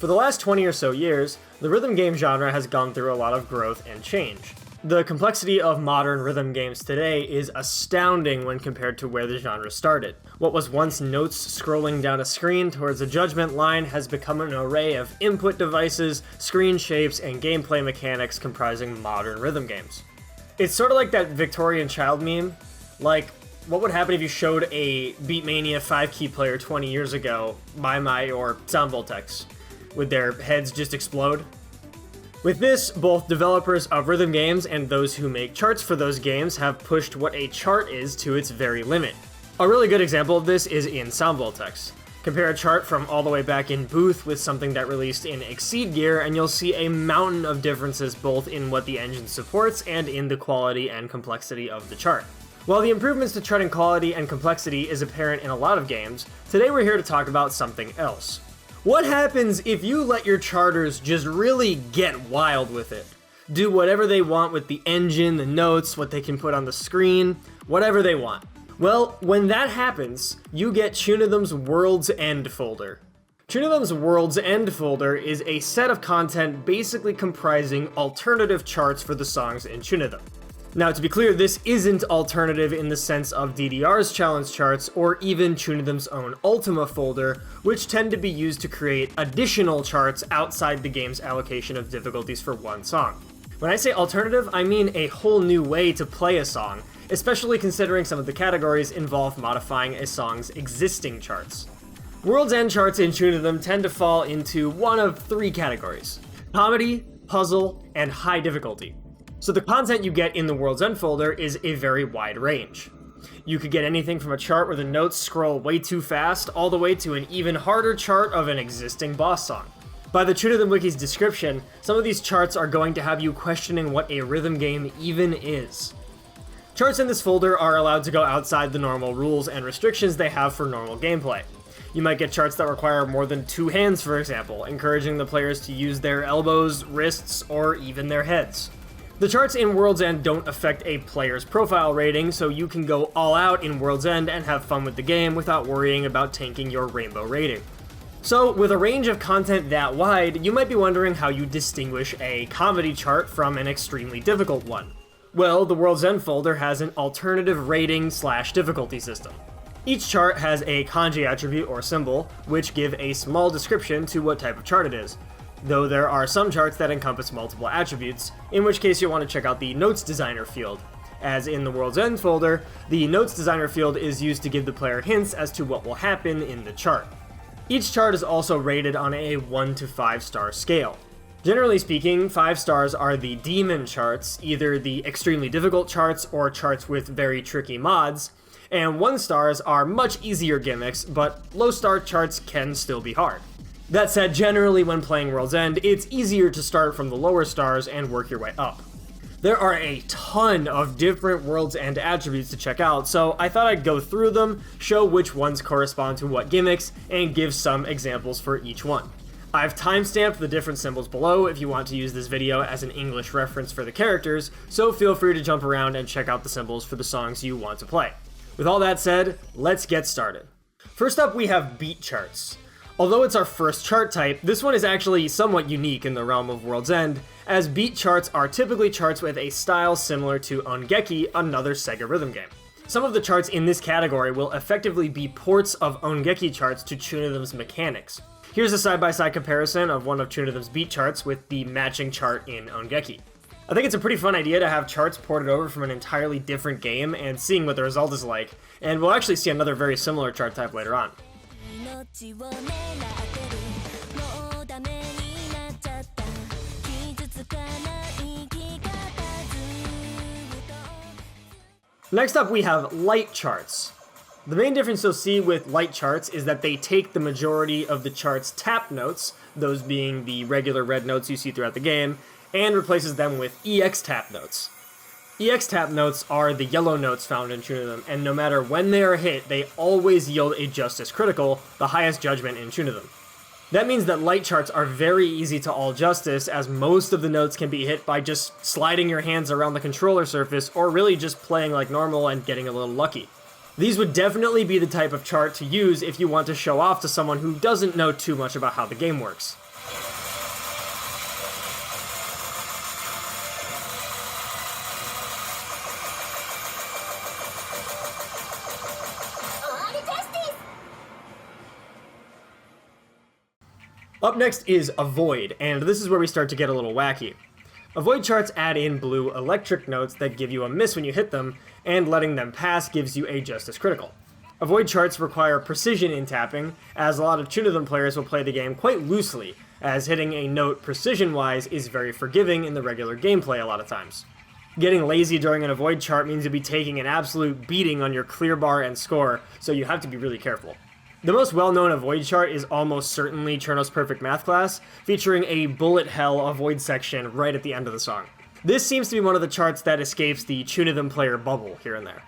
For the last 20 or so years, the rhythm game genre has gone through a lot of growth and change. The complexity of modern rhythm games today is astounding when compared to where the genre started. What was once notes scrolling down a screen towards a judgment line has become an array of input devices, screen shapes, and gameplay mechanics comprising modern rhythm games. It's sort of like that Victorian child meme. Like, what would happen if you showed a Beatmania 5-key player 20 years ago, My or SilentBlue? Would their heads just explode? With this, both developers of rhythm games and those who make charts for those games have pushed what a chart is to its very limit. A really good example of this is in SilentBlue. Compare a chart from all the way back in Booth with something that released in Exceed Gear, and you'll see a mountain of differences both in what the engine supports and in the quality and complexity of the chart. While the improvements to charting quality and complexity is apparent in a lot of games, today we're here to talk about something else. What happens if you let your charters just really get wild with it? Do whatever they want with the engine, the notes, what they can put on the screen, whatever they want. Well, when that happens, you get Chunithm's World's End folder. Chunithm's World's End folder is a set of content basically comprising alternative charts for the songs in Chunithm. Now, to be clear, this isn't alternative in the sense of DDR's challenge charts or even Chunithm's own Ultima folder, which tend to be used to create additional charts outside the game's allocation of difficulties for one song. When I say alternative, I mean a whole new way to play a song, especially considering some of the categories involve modifying a song's existing charts. World's End charts in Chunithm tend to fall into one of three categories: comedy, puzzle, and high difficulty. So the content you get in the World's End folder is a very wide range. You could get anything from a chart where the notes scroll way too fast, all the way to an even harder chart of an existing boss song. By the Chunithm Wiki's description, some of these charts are going to have you questioning what a rhythm game even is. Charts in this folder are allowed to go outside the normal rules and restrictions they have for normal gameplay. You might get charts that require more than 2 hands, for example, encouraging the players to use their elbows, wrists, or even their heads. The charts in World's End don't affect a player's profile rating, so you can go all out in World's End and have fun with the game without worrying about tanking your rainbow rating. So, with a range of content that wide, you might be wondering how you distinguish a comedy chart from an extremely difficult one. Well, the World's End folder has an alternative rating/difficulty system. Each chart has a kanji attribute or symbol, which give a small description to what type of chart it is. Though there are some charts that encompass multiple attributes, in which case you'll want to check out the Notes Designer field. As in the World's End folder, the Notes Designer field is used to give the player hints as to what will happen in the chart. Each chart is also rated on a 1 to 5 star scale. Generally speaking, 5 stars are the demon charts, either the extremely difficult charts or charts with very tricky mods, and 1 stars are much easier gimmicks, but low star charts can still be hard. That said, generally when playing World's End, it's easier to start from the lower stars and work your way up. There are a ton of different World's End attributes to check out, so I thought I'd go through them, show which ones correspond to what gimmicks, and give some examples for each one. I've timestamped the different symbols below if you want to use this video as an English reference for the characters, so feel free to jump around and check out the symbols for the songs you want to play. With all that said, let's get started. First up, we have beat charts. Although it's our first chart type, this one is actually somewhat unique in the realm of World's End, as beat charts are typically charts with a style similar to Ongeki, another Sega rhythm game. Some of the charts in this category will effectively be ports of Ongeki charts to Chunithm's mechanics. Here's a side-by-side comparison of one of Chunithm's beat charts with the matching chart in Ongeki. I think it's a pretty fun idea to have charts ported over from an entirely different game and seeing what the result is like, and we'll actually see another very similar chart type later on. Next up, we have light charts. The main difference you'll see with light charts is that they take the majority of the chart's tap notes, those being the regular red notes you see throughout the game, and replaces them with EX tap notes. EX tap notes are the yellow notes found in Chunithm, and no matter when they are hit, they always yield a Justice Critical, the highest judgment in Chunithm. That means that light charts are very easy to all justice, as most of the notes can be hit by just sliding your hands around the controller surface, or really just playing like normal and getting a little lucky. These would definitely be the type of chart to use if you want to show off to someone who doesn't know too much about how the game works. Up next is Avoid, and this is where we start to get a little wacky. Avoid charts add in blue electric notes that give you a miss when you hit them, and letting them pass gives you a just as critical. Avoid charts require precision in tapping, as a lot of Chunithm players will play the game quite loosely, as hitting a note precision-wise is very forgiving in the regular gameplay a lot of times. Getting lazy during an avoid chart means you'll be taking an absolute beating on your clear bar and score, so you have to be really careful. The most well-known avoid chart is almost certainly Cherno's Perfect Math Class, featuring a bullet hell avoid section right at the end of the song. This seems to be one of the charts that escapes the Chunithm player bubble here and there.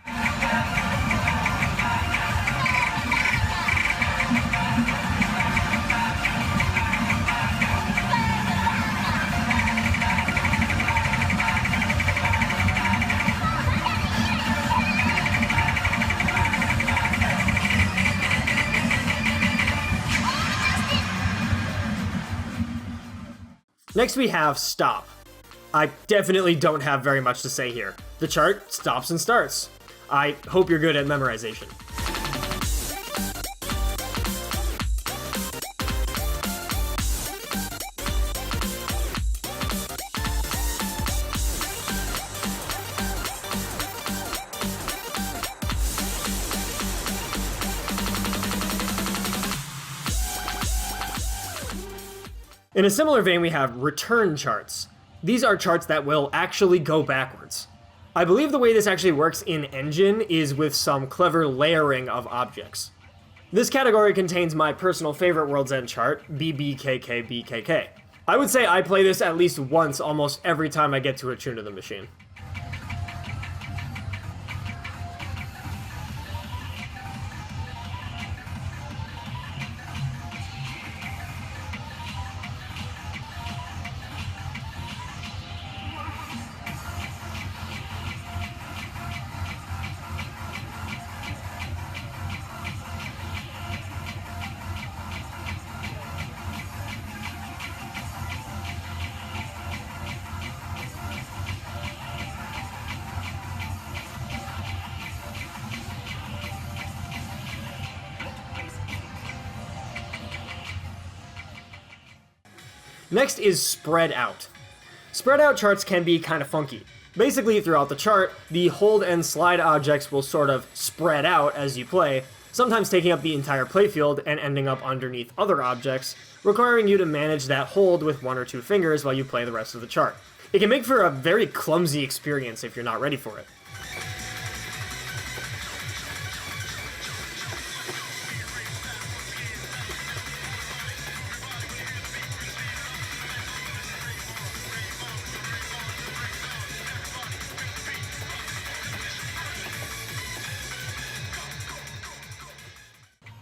Next we have Stop. I definitely don't have very much to say here. The chart stops and starts. I hope you're good at memorization. In a similar vein, we have return charts. These are charts that will actually go backwards. I believe the way this actually works in Engine is with some clever layering of objects. This category contains my personal favorite World's End chart, BBKKBKK. I would say I play this at least once almost every time I get to a Chunithm machine. Next is Spread Out. Spread out charts can be kind of funky. Basically, throughout the chart, the hold and slide objects will sort of spread out as you play, sometimes taking up the entire playfield and ending up underneath other objects, requiring you to manage that hold with one or two fingers while you play the rest of the chart. It can make for a very clumsy experience if you're not ready for it.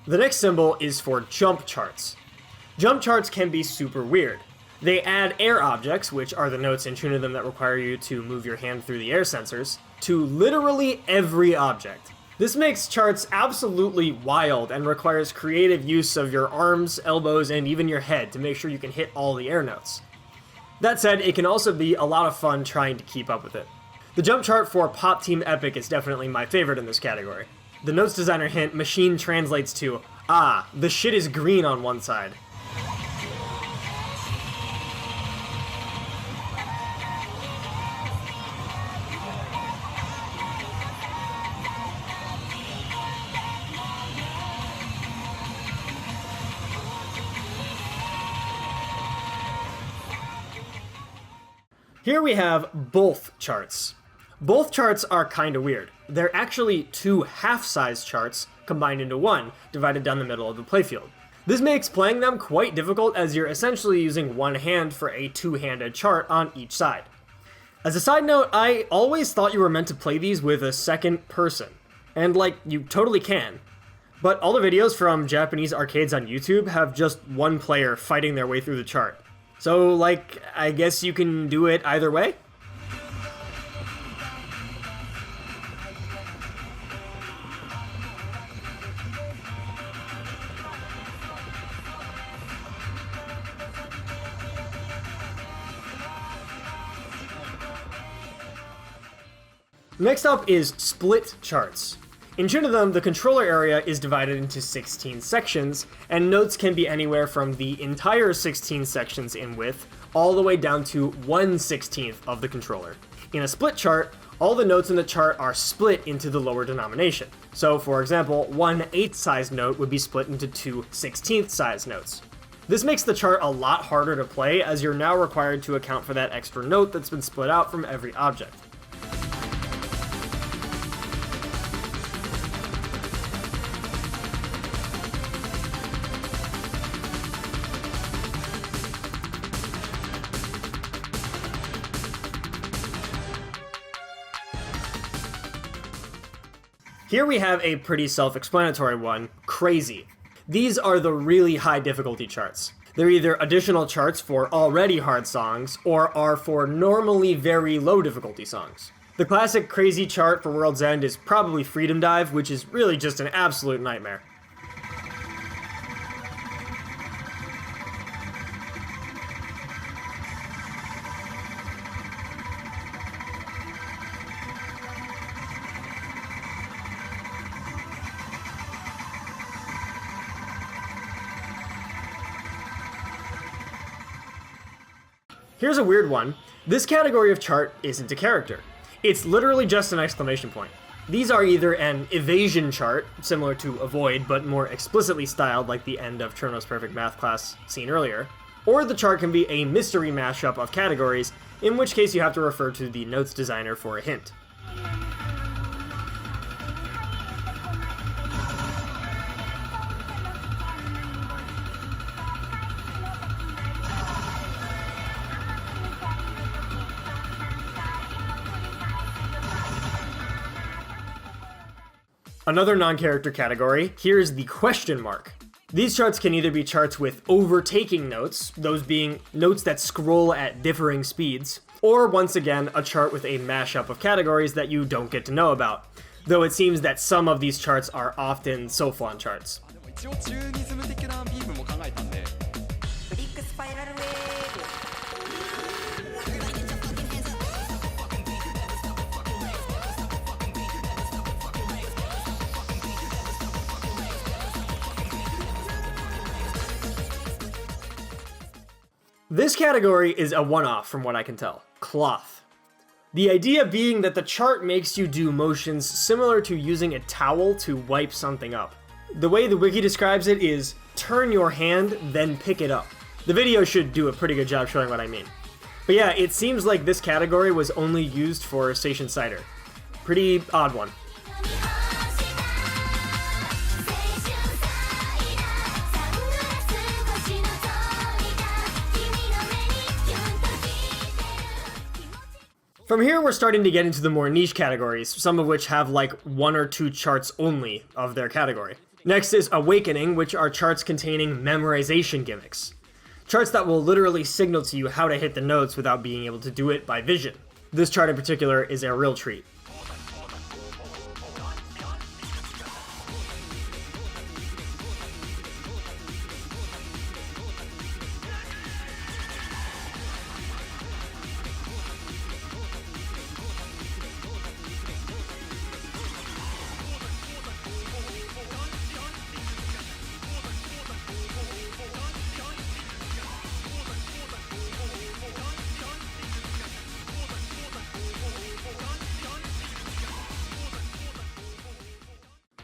The next symbol is for jump charts. Jump charts can be super weird. They add air objects, which are the notes in Chunithm that require you to move your hand through the air sensors, to literally every object. This makes charts absolutely wild and requires creative use of your arms, elbows, and even your head to make sure you can hit all the air notes. That said, it can also be a lot of fun trying to keep up with it. The jump chart for Pop Team Epic is definitely my favorite in this category. The notes designer hint machine translates to, ah, the shit is green on one side. Here we have both charts. Both charts are kinda weird. They're actually two half-size charts combined into one, divided down the middle of the playfield. This makes playing them quite difficult as you're essentially using one hand for a two-handed chart on each side. As a side note, I always thought you were meant to play these with a second person. And like, you totally can. But all the videos from Japanese arcades on YouTube have just one player fighting their way through the chart. So like, I guess you can do it either way? Next up is split charts. In Chunithm, the controller area is divided into 16 sections, and notes can be anywhere from the entire 16 sections in width all the way down to 1/16 of the controller. In a split chart, all the notes in the chart are split into the lower denomination. So, for example, 1/8 size note would be split into 2/16 size notes. This makes the chart a lot harder to play, as you're now required to account for that extra note that's been split out from every object. Here we have a pretty self-explanatory one, crazy. These are the really high difficulty charts. They're either additional charts for already hard songs, or are for normally very low difficulty songs. The classic crazy chart for World's End is probably Freedom Dive, which is really just an absolute nightmare. Here's a weird one. This category of chart isn't a character. It's literally just an exclamation point. These are either an evasion chart, similar to avoid but more explicitly styled like the end of Cherno's Perfect Math class seen earlier, or the chart can be a mystery mashup of categories, in which case you have to refer to the notes designer for a hint. Another non-character category, here's the question mark. These charts can either be charts with overtaking notes, those being notes that scroll at differing speeds, or once again, a chart with a mashup of categories that you don't get to know about, though it seems that some of these charts are often Soflan charts. This category is a one-off from what I can tell. Cloth. The idea being that the chart makes you do motions similar to using a towel to wipe something up. The way the wiki describes it is, turn your hand, then pick it up. The video should do a pretty good job showing what I mean. But yeah, it seems like this category was only used for Station Cider. Pretty odd one. From here, we're starting to get into the more niche categories, some of which have like 1 or 2 charts only of their category. Next is Awakening, which are charts containing memorization gimmicks. Charts that will literally signal to you how to hit the notes without being able to do it by vision. This chart in particular is a real treat.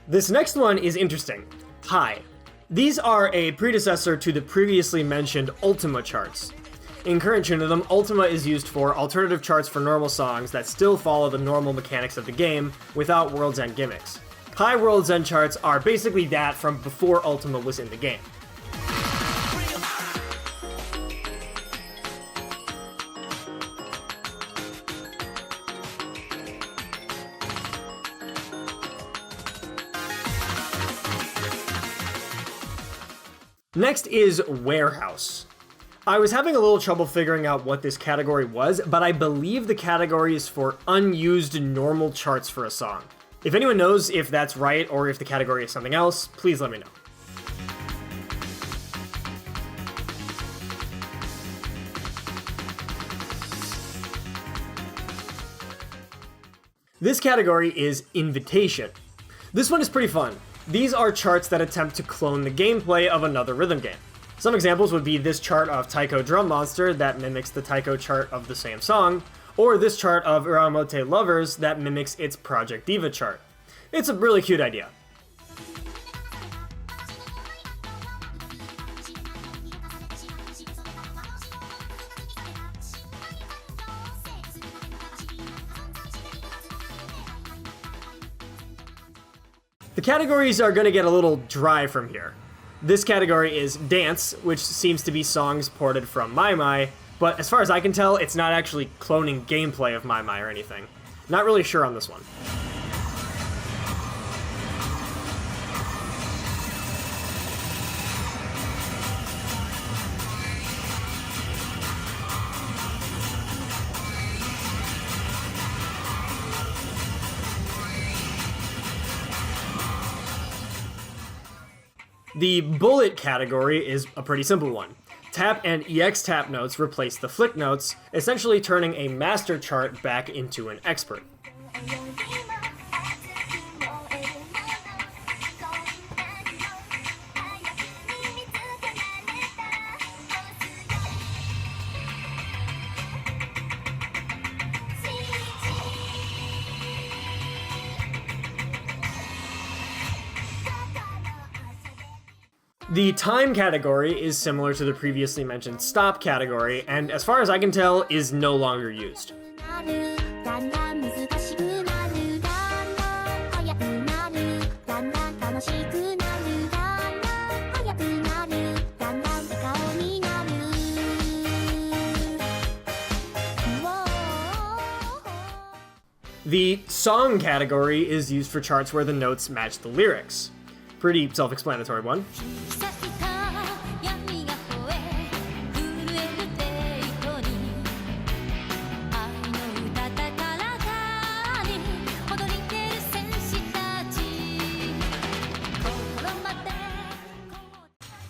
This next one is interesting. High. These are a predecessor to the previously mentioned Ultima charts. In current Chunithm, Ultima is used for alternative charts for normal songs that still follow the normal mechanics of the game without World's End gimmicks. High World's End charts are basically that from before Ultima was in the game. Next is Warehouse. I was having a little trouble figuring out what this category was, but I believe the category is for unused normal charts for a song. If anyone knows if that's right or if the category is something else, please let me know. This category is Invitation. This one is pretty fun. These are charts that attempt to clone the gameplay of another rhythm game. Some examples would be this chart of Taiko Drum Monster that mimics the Taiko chart of the same song, or this chart of Uramote Lovers that mimics its Project Diva chart. It's a really cute idea. The categories are going to get a little dry from here. This category is Dance, which seems to be songs ported from My My, but as far as I can tell, it's not actually cloning gameplay of My My or anything. Not really sure on this one. The bullet category is a pretty simple one. Tap and EX tap notes replace the flick notes, essentially turning a master chart back into an expert. The time category is similar to the previously mentioned stop category, and as far as I can tell, is no longer used. The song category is used for charts where the notes match the lyrics. Pretty self-explanatory one.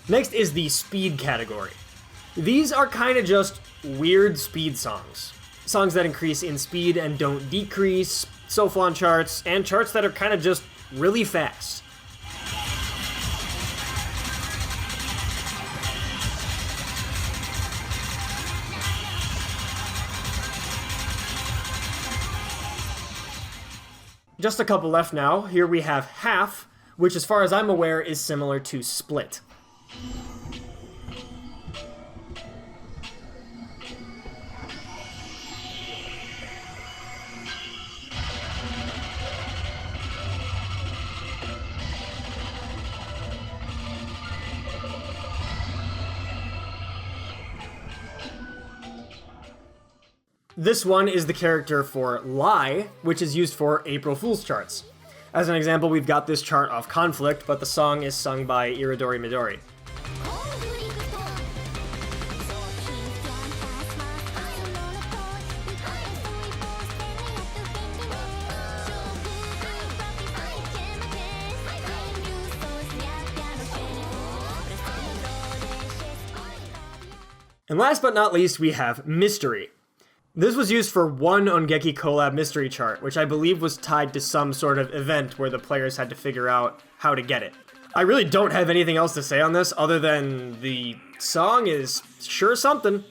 Next is the speed category. These are kind of just weird speed songs. Songs that increase in speed and don't decrease, Soflon charts, and charts that are kind of just really fast. Just a couple left now. Here we have Half, which as far as I'm aware is similar to Split. This one is the character for Lie, which is used for April Fool's charts. As an example, we've got this chart of Conflict, but the song is sung by Iridori Midori. And last but not least, we have Mystery. This was used for one Ongeki collab mystery chart, which I believe was tied to some sort of event where the players had to figure out how to get it. I really don't have anything else to say on this other than the song is sure something.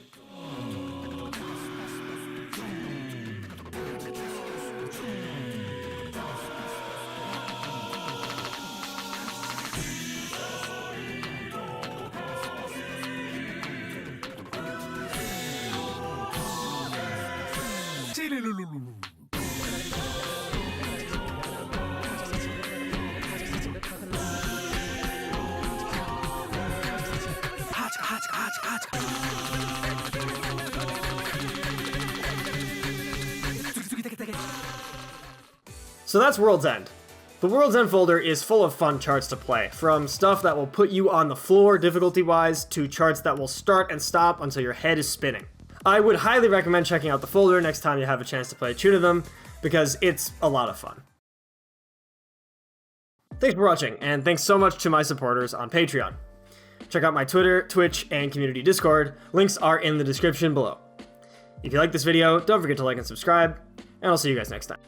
So that's World's End. The World's End folder is full of fun charts to play, from stuff that will put you on the floor difficulty-wise to charts that will start and stop until your head is spinning. I would highly recommend checking out the folder next time you have a chance to play Chunithm, because it's a lot of fun. Thanks for watching, and thanks so much to my supporters on Patreon. Check out my Twitter, Twitch, and community Discord. Links are in the description below. If you like this video, don't forget to like and subscribe, and I'll see you guys next time.